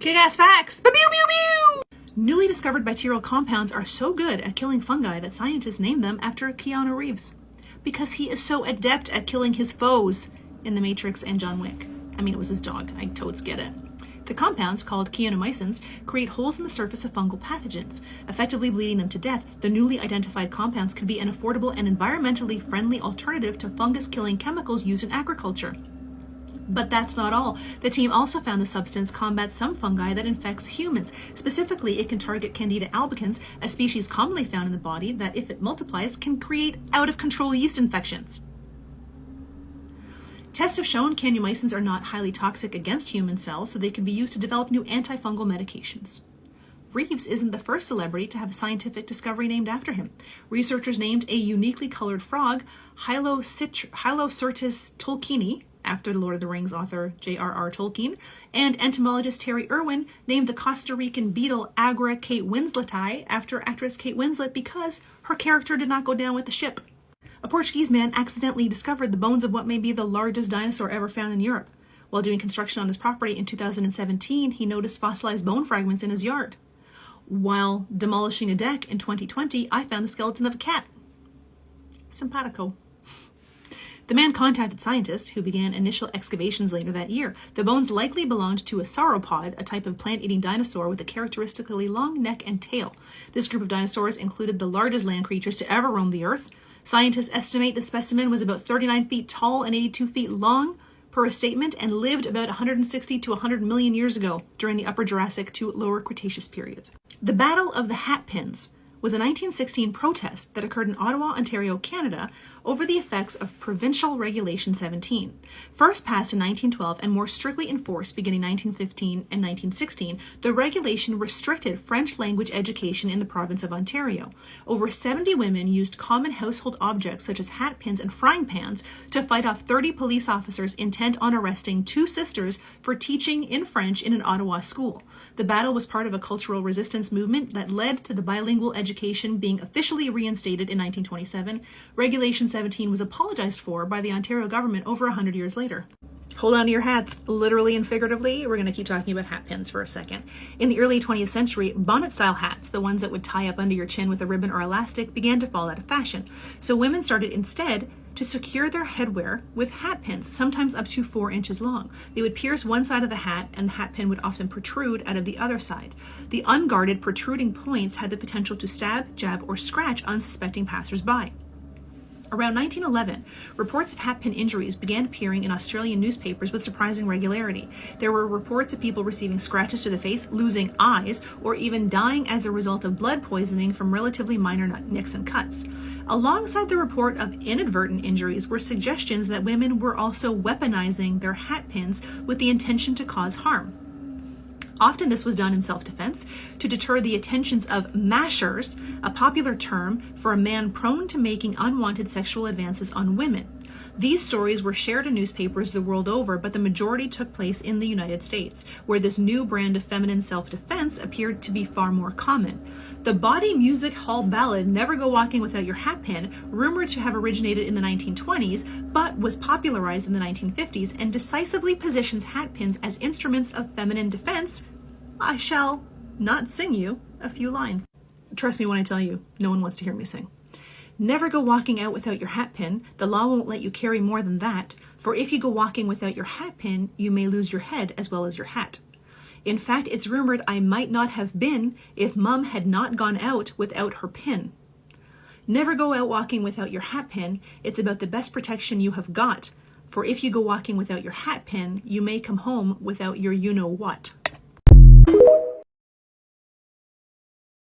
Kick-ass facts! Pew pew pew! Newly discovered bacterial compounds are so good at killing fungi that scientists named them after Keanu Reeves. Because he is so adept at killing his foes in The Matrix and John Wick. I mean, it was his dog. I totes get it. The compounds, called keanomycins, create holes in the surface of fungal pathogens, effectively bleeding them to death. The newly identified compounds could be an affordable and environmentally friendly alternative to fungus-killing chemicals used in agriculture. But that's not all. The team also found the substance combats some fungi that infects humans. Specifically, it can target Candida albicans, a species commonly found in the body that, if it multiplies, can create out-of-control yeast infections. Tests have shown keanomycins are not highly toxic against human cells, so they can be used to develop new antifungal medications. Reeves isn't the first celebrity to have a scientific discovery named after him. Researchers named a uniquely colored frog, Hylocertus tolkieni, after the Lord of the Rings author J.R.R. Tolkien, and entomologist Terry Irwin named the Costa Rican beetle Agra Kate Winsleti after actress Kate Winslet because her character did not go down with the ship. A Portuguese man accidentally discovered the bones of what may be the largest dinosaur ever found in Europe. While doing construction on his property in 2017, he noticed fossilized bone fragments in his yard. While demolishing a deck in 2020, I found the skeleton of a cat. Simpatico. The man contacted scientists, who began initial excavations later that year. The bones likely belonged to a sauropod, a type of plant-eating dinosaur with a characteristically long neck and tail. This group of dinosaurs included the largest land creatures to ever roam the earth. Scientists estimate the specimen was about 39 feet tall and 82 feet long, per a statement, and lived about 160 to 100 million years ago during the Upper Jurassic to Lower Cretaceous periods. The Battle of the Hatpins was a 1916 protest that occurred in Ottawa, Ontario, Canada, over the effects of Provincial Regulation 17. First passed in 1912 and more strictly enforced beginning 1915 and 1916, the regulation restricted French language education in the province of Ontario. Over 70 women used common household objects such as hatpins and frying pans to fight off 30 police officers intent on arresting two sisters for teaching in French in an Ottawa school. The battle was part of a cultural resistance movement that led to the bilingual education being officially reinstated in 1927. Regulation 17 was apologized for by the Ontario government over 100 years later. Hold on to your hats, literally and figuratively. We're going to keep talking about hat pins for a second. In the early 20th century, bonnet-style hats, the ones that would tie up under your chin with a ribbon or elastic, began to fall out of fashion. So women started instead to secure their headwear with hat pins, sometimes up to 4 inches long. They would pierce one side of the hat, and the hat pin would often protrude out of the other side. The unguarded protruding points had the potential to stab, jab, or scratch unsuspecting passers-by. Around 1911, reports of hatpin injuries began appearing in Australian newspapers with surprising regularity. There were reports of people receiving scratches to the face, losing eyes, or even dying as a result of blood poisoning from relatively minor nicks and cuts. Alongside the report of inadvertent injuries were suggestions that women were also weaponizing their hatpins with the intention to cause harm. Often this was done in self-defense to deter the attentions of mashers, a popular term for a man prone to making unwanted sexual advances on women. These stories were shared in newspapers the world over, but the majority took place in the United States, where this new brand of feminine self-defense appeared to be far more common. The body music hall ballad Never Go Walking Without Your Hatpin, rumored to have originated in the 1920s, but was popularized in the 1950s and decisively positions hatpins as instruments of feminine defense. I shall not sing you a few lines. Trust me when I tell you, no one wants to hear me sing. Never go walking out without your hatpin. The law won't let you carry more than that. For if you go walking without your hatpin, you may lose your head as well as your hat. In fact, it's rumored I might not have been if Mum had not gone out without her pin. Never go out walking without your hatpin. It's about the best protection you have got. For if you go walking without your hatpin, you may come home without your you-know-what.